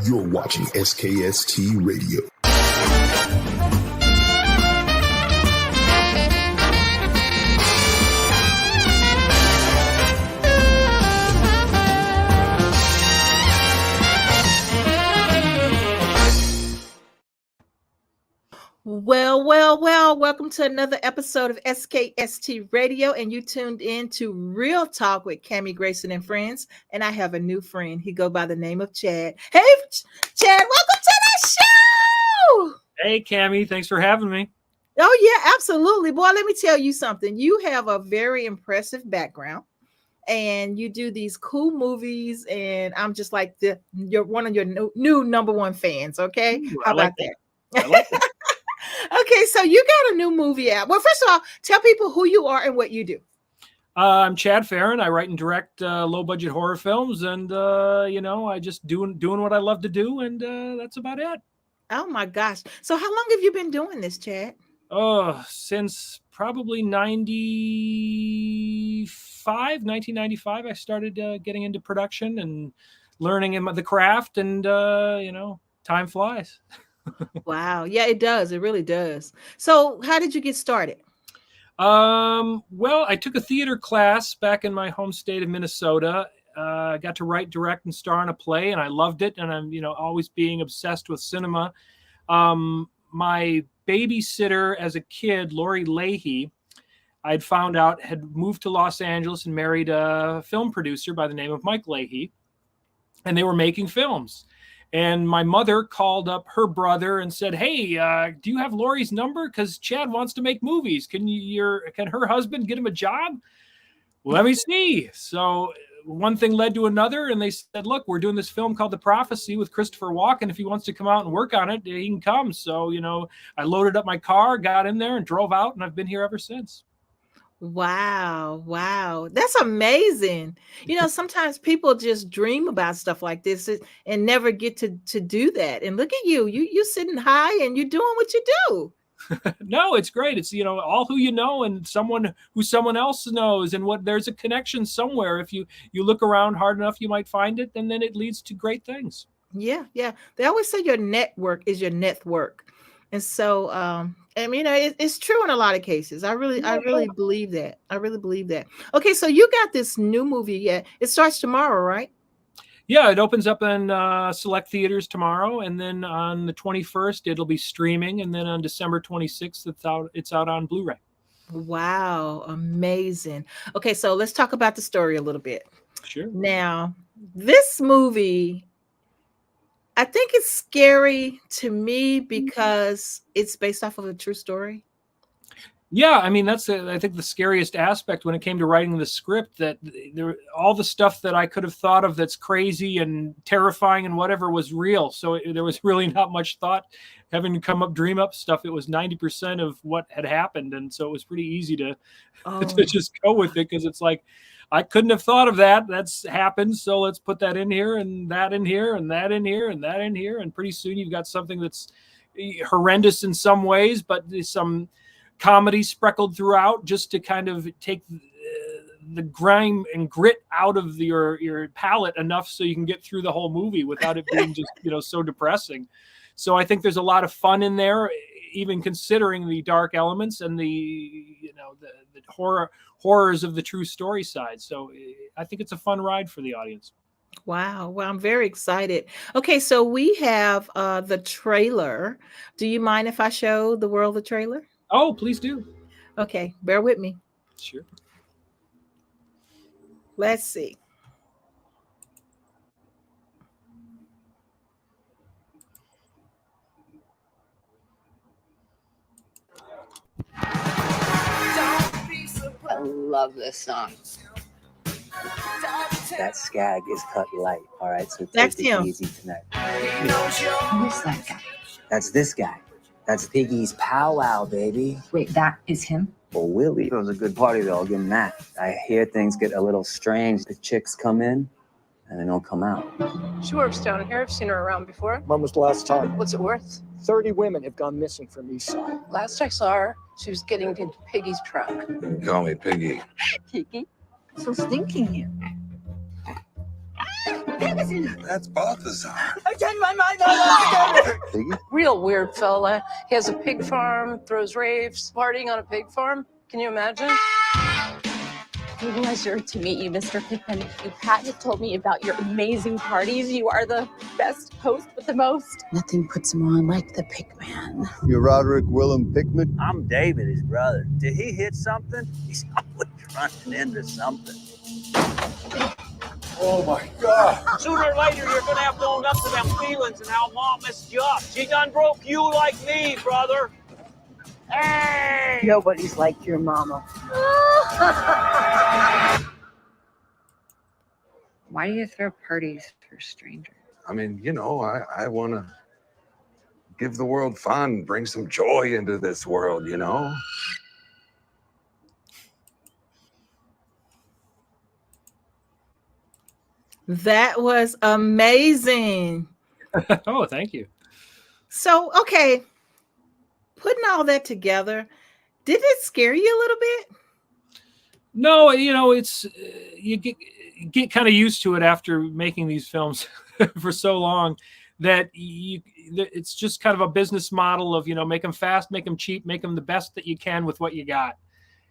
You're watching SKST Radio. Well, welcome to another episode of SKST Radio, and you tuned in to Real Talk with Cammie, Grayson, and friends, and I have a new friend. He go by the name of Chad. Hey, Chad, welcome to the show! Hey, Cammie, thanks for having me. Oh, yeah, absolutely. Boy, let me tell you something. You have a very impressive background, and you do these cool movies, and I'm just like you're one of your new number one fans, okay? Ooh, How about that? I like that. Okay, so you got a new movie out. Well, first of all, tell people who you are and what you do. I'm Chad Ferrin. I write and direct low-budget horror films, and I just doing what I love to do, and that's about it. Oh my gosh! So how long have you been doing this, Chad? Oh, since probably 1995. I started getting into production and learning the craft, and time flies. Wow. Yeah, it does. It really does. So how did you get started? Well, I took a theater class back in my home state of Minnesota. Got to write, direct, and star in a play, and I loved it. And I'm, always being obsessed with cinema. My babysitter as a kid, Lori Leahy, I'd found out had moved to Los Angeles and married a film producer by the name of Mike Leahy, and they were making films. And my mother called up her brother and said, "Hey, do you have Lori's number? Because Chad wants to make movies. Can her husband get him a job?" Let me see. So one thing led to another, and they said, "Look, we're doing this film called The Prophecy with Christopher Walken. If he wants to come out and work on it, he can come." So I loaded up my car, got in there, and drove out, and I've been here ever since. Wow. That's amazing. Sometimes people just dream about stuff like this and never get to do that. And look at you. You sitting high and you're doing what you do. No, it's great. It's, all who you know and someone who someone else knows, and there's a connection somewhere. If you look around hard enough, you might find it, and then it leads to great things. Yeah. They always say your network is your net work. And so, it's true in a lot of cases. I really believe that. I really believe that. Okay, so you got this new movie. Yeah, it starts tomorrow, right? Yeah, it opens up in select theaters tomorrow, and then on the 21st, it'll be streaming, and then on December 26th, it's out on Blu-ray. Wow, amazing. Okay, so let's talk about the story a little bit. Sure. Now, this movie, I think it's scary to me because it's based off of a true story. Yeah, I mean, that's I think the scariest aspect when it came to writing the script, that all the stuff that I could have thought of that's crazy and terrifying and whatever was real. So there was really not much thought having to dream up stuff. It was 90% of what had happened. And so it was pretty easy to just go with it, because it's like, I couldn't have thought of that. That's happened. So let's put that in here and that in here and that in here and that in here. And pretty soon you've got something that's horrendous in some ways, but some comedy sprinkled throughout, just to kind of take the grime and grit out of your palate enough so you can get through the whole movie without it being just, so depressing. So I think there's a lot of fun in there, even considering the dark elements and the horrors of the true story side. So I think it's a fun ride for the audience. Wow. Well, I'm very excited. Okay, so we have the trailer. Do you mind if I show the world the trailer? Oh, please do. Okay, bear with me. Sure. Let's see. I love this song. That skag is cut light, all right? So That's take it him. easy tonight. Who's that guy? That's this guy. That's Piggy's powwow, baby. Wait, that is him? Well, Willie, it was a good party, though. I'll give him that. I hear things get a little strange. The chicks come in, and they don't come out. She works down here. I've seen her around before. When was the last time? What's it worth? 30 women have gone missing from Eastside. Last I saw her, she was getting into Piggy's truck. Call me Piggy. Kiki. So stinky here. That's Balthazar. I turned my mind on Piggy? Real weird fella. He has a pig farm, throws raves, partying on a pig farm. Can you imagine? Pleasure to meet you, Mr. Pickton. You hadn't told me about your amazing parties. You are the best host with the most. Nothing puts him on like the Pickman. You're Robert Willy Pickton? I'm David, his brother. Did he hit something? He's always running into something. Oh my God. Sooner or later, you're gonna have to own up to them feelings and how Mom messed you up. She done broke you like me, brother. Hey! Nobody's like your mama. Why do you throw parties for strangers? I mean, you know, I want to give the world fun, bring some joy into this world, you know? That was amazing. Oh, thank you. So, okay, putting all that together, did it scare you a little bit? No, you know, it's you get kind of used to it after making these films for so long that it's just kind of a business model of, you know, make them fast, make them cheap, make them the best that you can with what you got.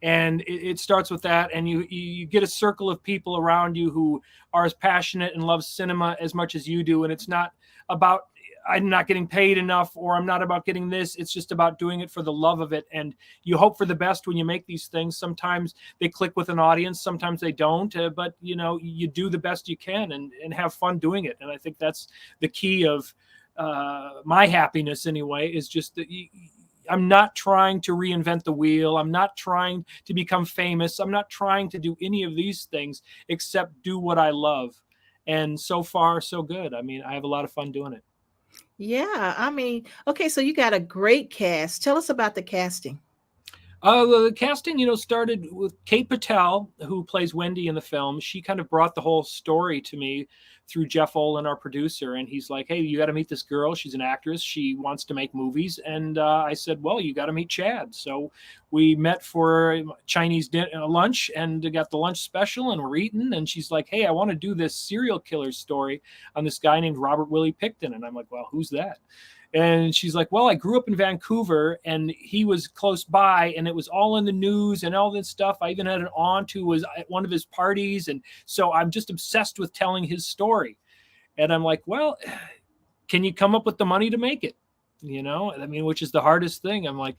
And it starts with that, and you get a circle of people around you who are as passionate and love cinema as much as you do. And it's not about I'm not getting paid enough, or I'm not about getting this. It's just about doing it for the love of it. And you hope for the best when you make these things. Sometimes they click with an audience, sometimes they don't. But you know, you do the best you can and have fun doing it. And I think that's the key of my happiness anyway. Is just that I'm not trying to reinvent the wheel. I'm not trying to become famous. I'm not trying to do any of these things except do what I love. And so far, so good. I mean, I have a lot of fun doing it. Yeah, I mean, okay, so you got a great cast. Tell us about the casting. The casting, you know, started with Kate Patel, who plays Wendy in the film. She kind of brought the whole story to me through Jeff Olin, our producer. And he's like, hey, you got to meet this girl. She's an actress. She wants to make movies. And I said, well, you got to meet Chad. So we met for Chinese lunch and got the lunch special, and we're eating. And she's like, hey, I want to do this serial killer story on this guy named Robert Willy Pickton. And I'm like, well, who's that? And she's like, well, I grew up in Vancouver and he was close by and it was all in the news and all this stuff. I even had an aunt who was at one of his parties. And so I'm just obsessed with telling his story. And I'm like, well, can you come up with the money to make it? You know, I mean, which is the hardest thing. I'm like,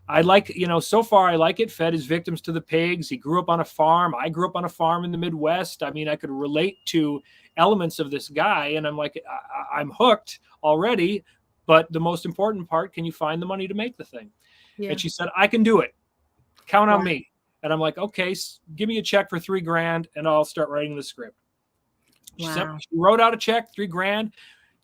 I like, you know, so far I like it. Fed his victims to the pigs. He grew up on a farm. I grew up on a farm in the Midwest. I mean, I could relate to elements of this guy. And I'm like, I'm hooked already. But the most important part, can you find the money to make the thing? Yeah. And she said, I can do it. Count on me. And I'm like, okay, give me a check for $3,000 and I'll start writing the script. Wow. She wrote out a check, $3,000,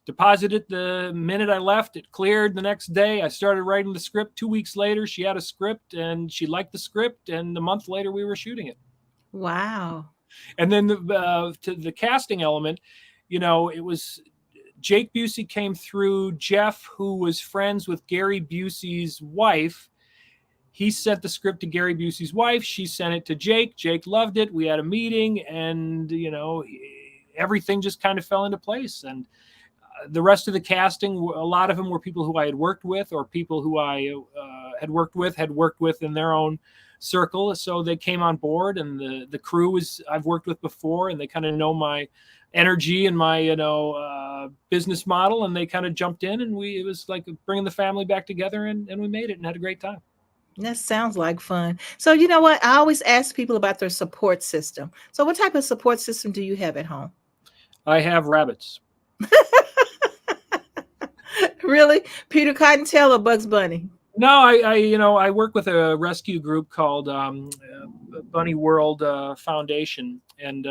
deposited the minute I left. It cleared the next day. I started writing the script. 2 weeks later, she had a script and she liked the script. And a month later, we were shooting it. Wow. And then to the casting element, you know, it was Jake Busey came through. Jeff, who was friends with Gary Busey's wife, he sent the script to Gary Busey's wife. She sent it to Jake. Jake loved it. We had a meeting, and you know, everything just kind of fell into place. And the rest of the casting, a lot of them were people who I had worked with, or people who I had worked with in their own circle. So they came on board, and the crew I've worked with before, and they kind of know my energy and my, you know, business model, and they kind of jumped in, and it was like bringing the family back together, and we made it and had a great time. That sounds like fun. So you know what? I always ask people about their support system. So what type of support system do you have at home? I have rabbits. Really? Peter Cottontail or Bugs Bunny? No, I work with a rescue group called Bunny World Foundation, and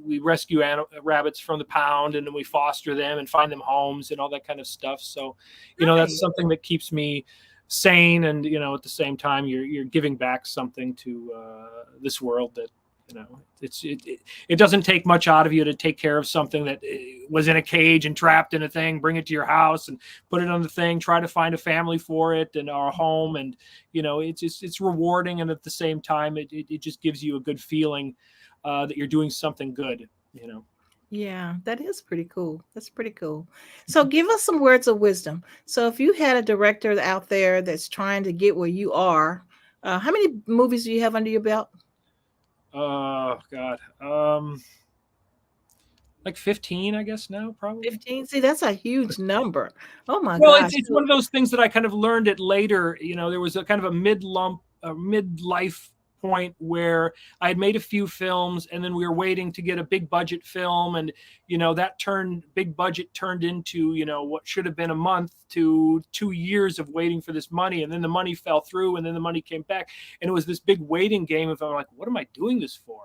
we rescue rabbits from the pound, and then we foster them and find them homes and all that kind of stuff. So, you know, that's something that keeps me sane, and you know, at the same time, you're giving back something to this world that, you know, it doesn't take much out of you to take care of something that was in a cage and trapped in a thing, bring it to your house and put it on the thing, try to find a family for it and our home. And, you know, it's rewarding. And at the same time, it just gives you a good feeling that you're doing something good, you know? Yeah, that is pretty cool. That's pretty cool. So give us some words of wisdom. So if you had a director out there that's trying to get where you are, how many movies do you have under your belt? Oh God. Like 15, I guess now, probably. 15. See, that's a huge number. Oh my Well, gosh. it's one of those things that I kind of learned it later. There was a kind of a midlife point where I had made a few films, and then we were waiting to get a big budget film, and that big budget turned into what should have been a month to 2 years of waiting for this money, and then the money fell through, and then the money came back, and it was this big waiting game of, I'm like, what am I doing this for?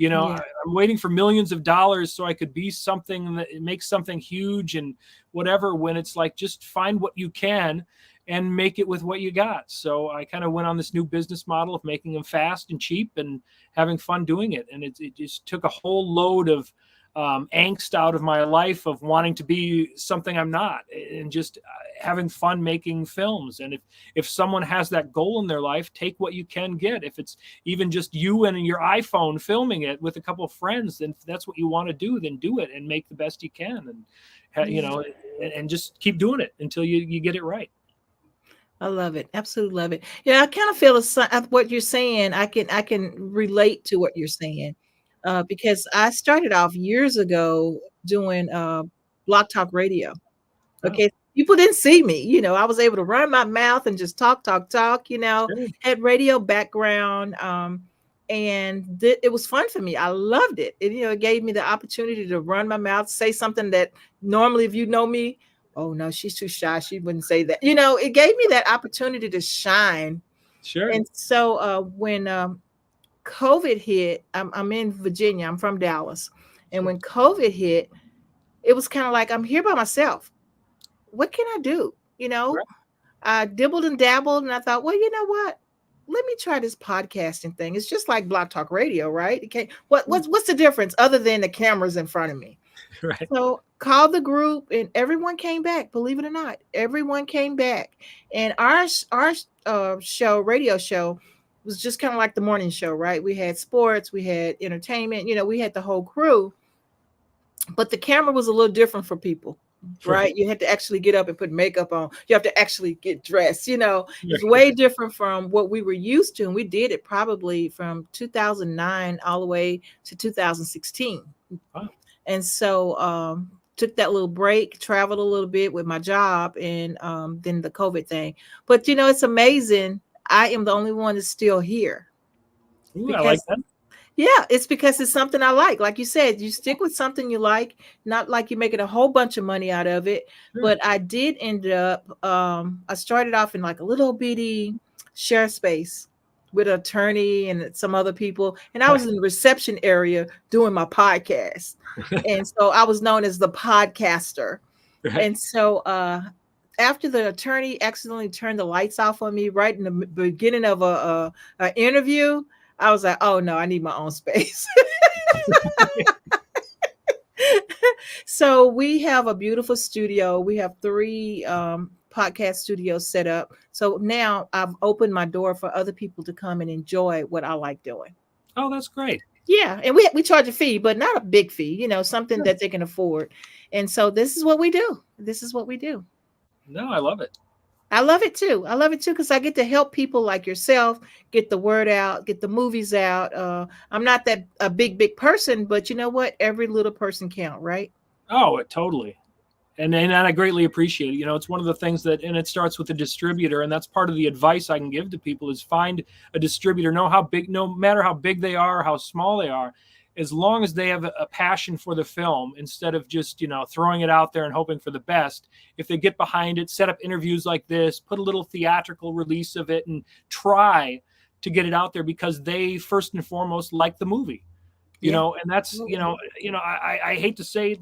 I'm waiting for millions of dollars so I could be something that makes something huge and whatever, when it's like, just find what you can and make it with what you got. So I kind of went on this new business model of making them fast and cheap and having fun doing it. And it just took a whole load of angst out of my life of wanting to be something I'm not, and just having fun making films. And if someone has that goal in their life, take what you can get. If it's even just you and your iPhone filming it with a couple of friends, then if that's what you want to do, then do it and make the best you can. And, and just keep doing it until you get it right. I love it. Absolutely love it. Yeah, I kind of feel what you're saying. I can relate to what you're saying, because I started off years ago doing Block Talk Radio. Okay, people didn't see me. I was able to run my mouth and just talk. Sure. Had radio background, and it was fun for me. I loved it. It gave me the opportunity to run my mouth, say something that normally, if you know me, oh no, she's too shy, she wouldn't say that. It gave me that opportunity to shine. Sure. And so when COVID hit, I'm in Virginia, I'm from Dallas. And when COVID hit, it was kind of like, I'm here by myself. What can I do? Right. I dibbled and dabbled, and I thought, well, you know what? Let me try this podcasting thing. It's just like Block Talk Radio, right? What's the difference other than the cameras in front of me? Right. So called the group, and everyone came back. Believe it or not, everyone came back. And our radio show was just kind of like the morning show, right? We had sports, we had entertainment, we had the whole crew. But the camera was a little different for people, right? You had to actually get up and put makeup on. You have to actually get dressed. It's way different from what we were used to. And we did it probably from 2009 all the way to 2016. Wow. And so took that little break, traveled a little bit with my job, and then the COVID thing. But it's amazing. I am the only one that's still here. Ooh, I like that. Yeah, it's because it's something I like. Like you said, you stick with something you like, not like you're making a whole bunch of money out of it. Sure. But I did end up, I started off in like a little bitty share space with an attorney and some other people. And I was in the reception area doing my podcast. And so I was known as the podcaster. Right. And so after the attorney accidentally turned the lights off on me right in the beginning of a interview, I was like, oh no, I need my own space. So we have a beautiful studio. We have 3 podcast studios set up. So now I've opened my door for other people to come and enjoy what I like doing. Oh, that's great. Yeah. And we charge a fee, but not a big fee, something that they can afford. And so this is what we do. No, I love it. I love it too. Because I get to help people like yourself get the word out, get the movies out. I'm not a big person, but you know what? Every little person count, right? Oh, totally. And I greatly appreciate it. It's one of the things and it starts with a distributor. And that's part of the advice I can give to people is find a distributor, no matter how big they are, how small they are, as long as they have a passion for the film, instead of just, throwing it out there and hoping for the best. If they get behind it, set up interviews like this, put a little theatrical release of it, and try to get it out there because they first and foremost like the movie. And that's, I hate to say,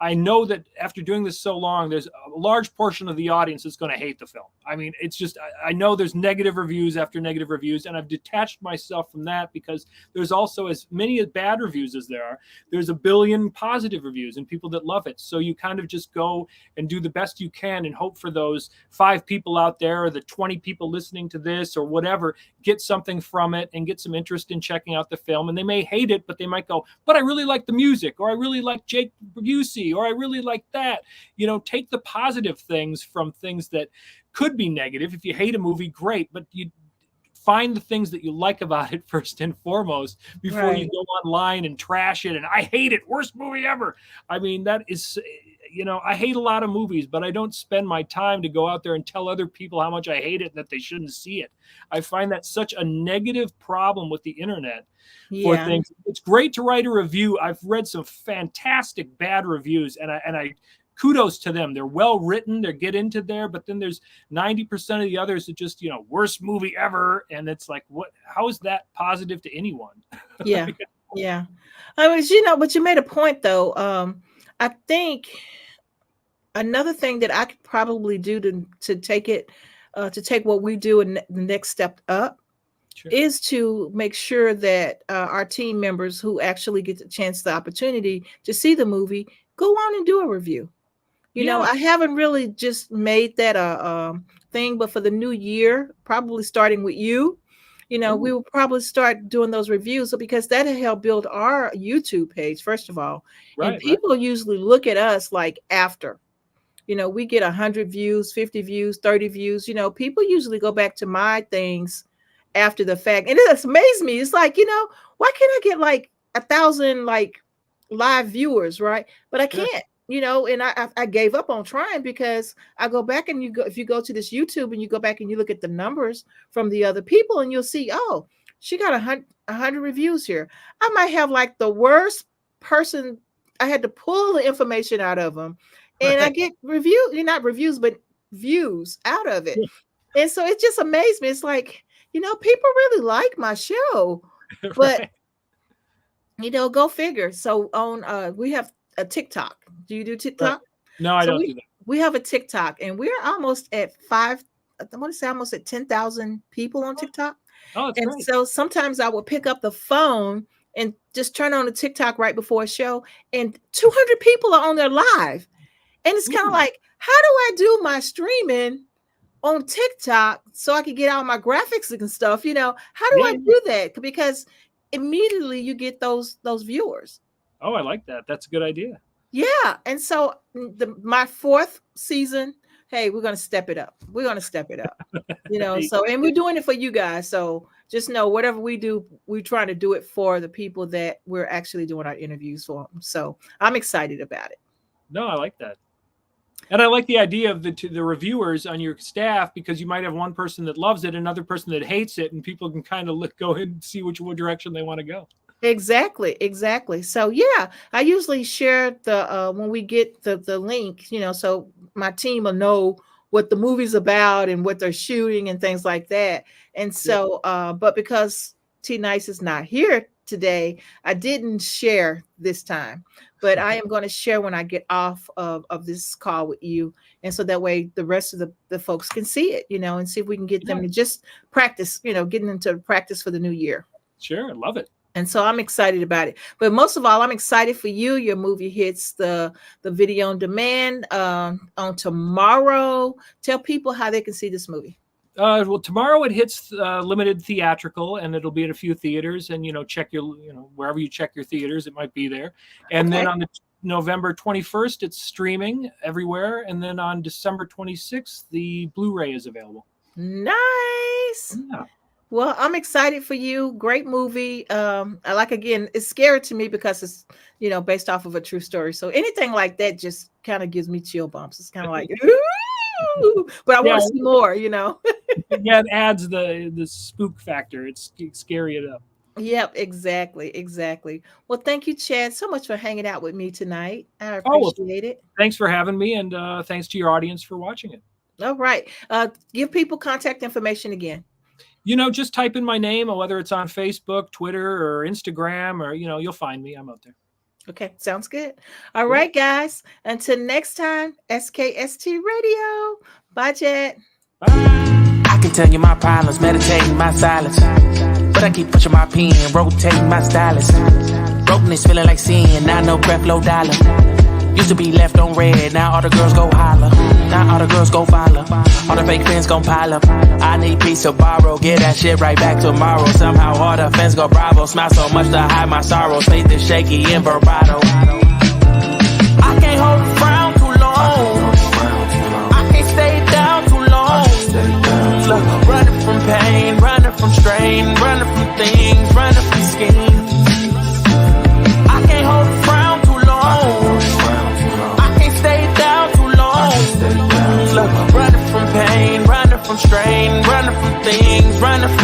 I know that after doing this so long, there's a large portion of the audience that's going to hate the film. I mean, it's just, I know there's negative reviews after negative reviews, and I've detached myself from that because there's also as many bad reviews as there are. There's a billion positive reviews and people that love it. So you kind of just go and do the best you can and hope for those 5 people out there or the 20 people listening to this or whatever, get something from it and get some interest in checking out the film. And they may hate it, but they might go, but I really like the music, or I really like Jake Busey, or I really like that. You know, take the positive things from things that could be negative. If you hate a movie, great, but you find the things that you like about it first and foremost before you go online and trash it. And I hate it. Worst movie ever. I mean, that is, you know, I hate a lot of movies, but I don't spend my time to go out there and tell other people how much I hate it and that they shouldn't see it. I find that such a negative problem with the internet for things. It's great to write a review. I've read some fantastic bad reviews, and I kudos to them. They're well written. They get into there, but then there's 90% of the others that just, you know, worst movie ever. And it's like, what, how is that positive to anyone? Yeah. Yeah. I was, you know, but you made a point though. I think another thing that I could probably do to take it, to take what we do and the next step up is to make sure that our team members who actually get the opportunity to see the movie, go on and do a review. You know, I haven't really just made that a thing, but for the new year, probably starting with you, you know, we will probably start doing those reviews. So because that'll help build our YouTube page, first of all. And people usually look at us like after, you know, we get 100 views, 50 views, 30 views. You know, people usually go back to my things after the fact. And it amazes me. It's like, you know, why can't I get like 1,000 like live viewers, right? But I can't. You know, and I gave up on trying because I go back and if you go to this YouTube and you go back and you look at the numbers from the other people and you'll see, oh, she got 100 reviews here. I might have like the worst person. I had to pull the information out of them, and I get not reviews, but views out of it. And so it just amazed me. It's like, you know, people really like my show, but you know, go figure. So on, we have a TikTok. Do you do TikTok? No, I don't do that. We have a TikTok, and we're almost at I want to say almost at 10,000 people on TikTok. Oh, that's great. So sometimes I will pick up the phone and just turn on the TikTok right before a show, and 200 people are on there live. And it's kind of like, how do I do my streaming on TikTok so I can get all my graphics and stuff? You know, how do I do that? Because immediately you get those viewers. Oh, I like that. That's a good idea. Yeah. And so my 4th season, hey, we're going to step it up. We're going to step it up, you know, so, and we're doing it for you guys. So just know whatever we do, we're trying to do it for the people that we're actually doing our interviews for. So I'm excited about it. No, I like that. And I like the idea of the reviewers on your staff, because you might have one person that loves it, another person that hates it, and people can kind of go ahead and see which direction they want to go. Exactly. So yeah, I usually share the when we get the link, you know, so my team will know what the movie's about and what they're shooting and things like that. And so, but because T Nice is not here today, I didn't share this time, but I am going to share when I get off of this call with you. And so that way the rest of the folks can see it, you know, and see if we can get them to just practice, you know, getting into practice for the new year. Sure. I love it. And so I'm excited about it. But most of all, I'm excited for you. Your movie hits the video on demand on tomorrow. Tell people how they can see this movie. Well, tomorrow it hits limited theatrical, and it'll be at a few theaters. And, you know, check your, you know, wherever you check your theaters, it might be there. And then on the November 21st, it's streaming everywhere. And then on December 26th, the Blu-ray is available. Nice. Yeah. Well, I'm excited for you. Great movie. Again, it's scary to me because it's, you know, based off of a true story. So anything like that just kind of gives me chill bumps. It's kind of like, ooh, but I want to see more, you know. Yeah, it adds the spook factor. It's scary enough. Yep, exactly. Well, thank you, Chad, so much for hanging out with me tonight. I appreciate it. Thanks for having me, and thanks to your audience for watching it. All right. Give people contact information again. You know, just type in my name, or whether it's on Facebook, Twitter, or Instagram, or, you know, you'll find me. I'm out there. Okay, sounds good. All right, guys. Until next time, SKST Radio. Bye, Chad. I can tell you my problems, meditating my silence. But I keep pushing my pen, rotating my stylus. Brokenness feeling like sin, now no breath, low dollar. Used to be left on red, now all the girls go holler. Now all the girls go follow. All the fake friends gon' pile up. I need peace to borrow, get that shit right back tomorrow. Somehow all the fans go bravo. Smile so much to hide my sorrows. Faith is shaky in bravado. I can't hold a frown too long. I can't stay down too long. Look, running from pain, running from strain, running from things